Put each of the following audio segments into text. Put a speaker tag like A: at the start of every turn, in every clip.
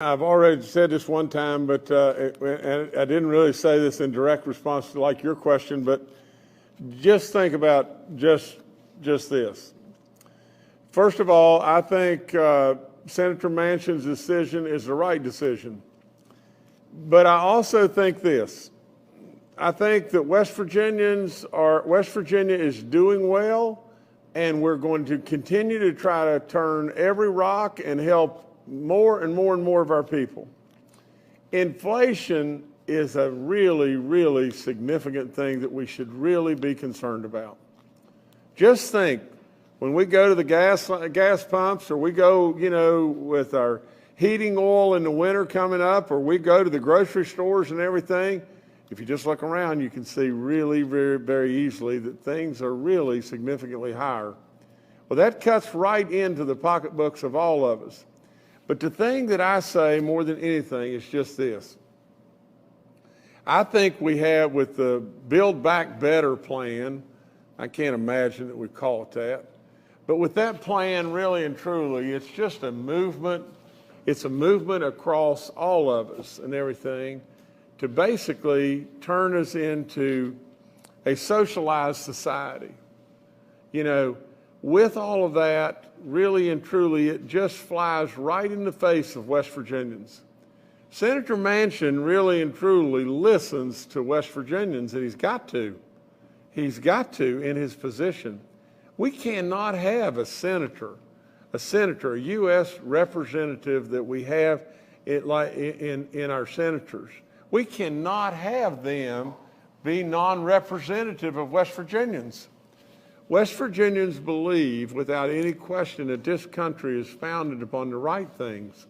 A: I've already said this one time, but and I didn't really say this in direct response to like your question, but just think about just this. First of all, I think Senator Manchin's decision is the right decision. But I also think this. I think that West Virginia is doing well, and we're going to continue to try to turn every rock and help more and more and more of our people. Inflation is a really, really significant thing that we should really be concerned about. Just think, when we go to the gas pumps, or we go, with our heating oil in the winter coming up, or we go to the grocery stores and everything, if you just look around, you can see really very, very easily that things are really significantly higher. Well, that cuts right into the pocketbooks of all of us. But the thing that I say more than anything is just this. I think we have, with the Build Back Better plan, I can't imagine that we call it that, but with that plan, really and truly, it's just a movement. It's a movement across all of us and everything to basically turn us into a socialized society. With all of that, really and truly, it just flies right in the face of West Virginians. Senator Manchin really and truly listens to West Virginians, and he's got to. He's got to in his position. We cannot have a senator, a U.S. representative that we have in our senators. We cannot have them be non-representative of West Virginians. West Virginians believe, without any question, that this country is founded upon the right things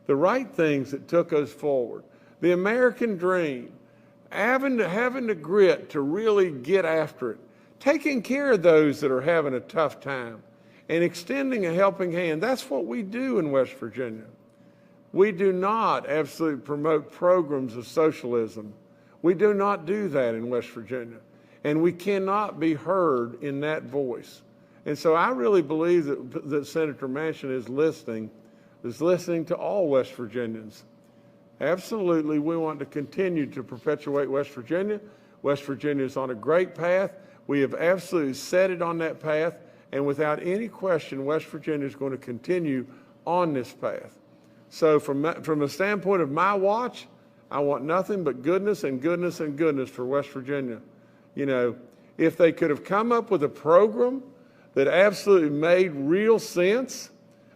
A: that took us forward. The American dream, having the grit to really get after it, taking care of those that are having a tough time, and extending a helping hand. That's what we do in West Virginia. We do not absolutely promote programs of socialism. We do not do that in West Virginia. And we cannot be heard in that voice. And so I really believe that Senator Manchin is listening to all West Virginians. Absolutely, we want to continue to perpetuate West Virginia. West Virginia is on a great path. We have absolutely set it on that path. And without any question, West Virginia is going to continue on this path. So from the standpoint of my watch, I want nothing but goodness and goodness and goodness for West Virginia. If they could have come up with a program that absolutely made real sense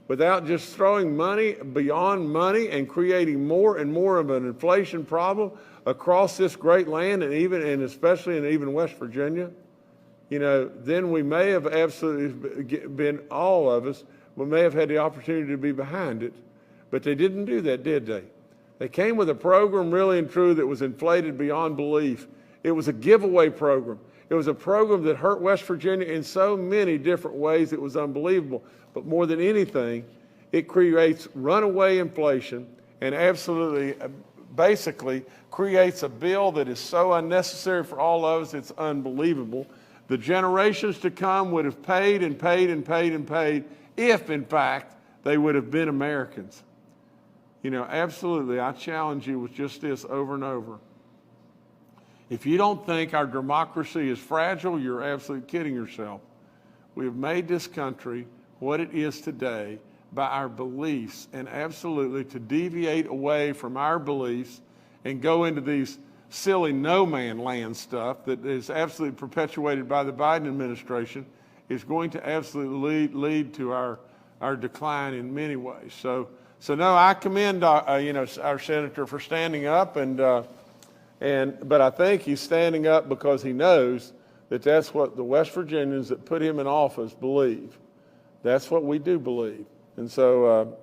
A: without just throwing money beyond money and creating more and more of an inflation problem across this great land, and especially in West Virginia, then we may have absolutely been, all of us, we may have had the opportunity to be behind it. But they didn't do that, did they? They came with a program really and true that was inflated beyond belief. It was a giveaway program. It was a program that hurt West Virginia in so many different ways. It was unbelievable. But more than anything, it creates runaway inflation and absolutely, basically, creates a bill that is so unnecessary for all of us, it's unbelievable. The generations to come would have paid and paid and paid and paid if, in fact, they would have been Americans. Absolutely, I challenge you with just this over and over. If you don't think our democracy is fragile, you're absolutely kidding yourself. We have made this country what it is today by our beliefs, and absolutely to deviate away from our beliefs and go into these silly no-man land stuff that is absolutely perpetuated by the Biden administration is going to absolutely lead to our decline in many ways. So no, I commend our senator for standing up, but I think he's standing up because he knows that that's what the West Virginians that put him in office believe. That's what we do believe. And so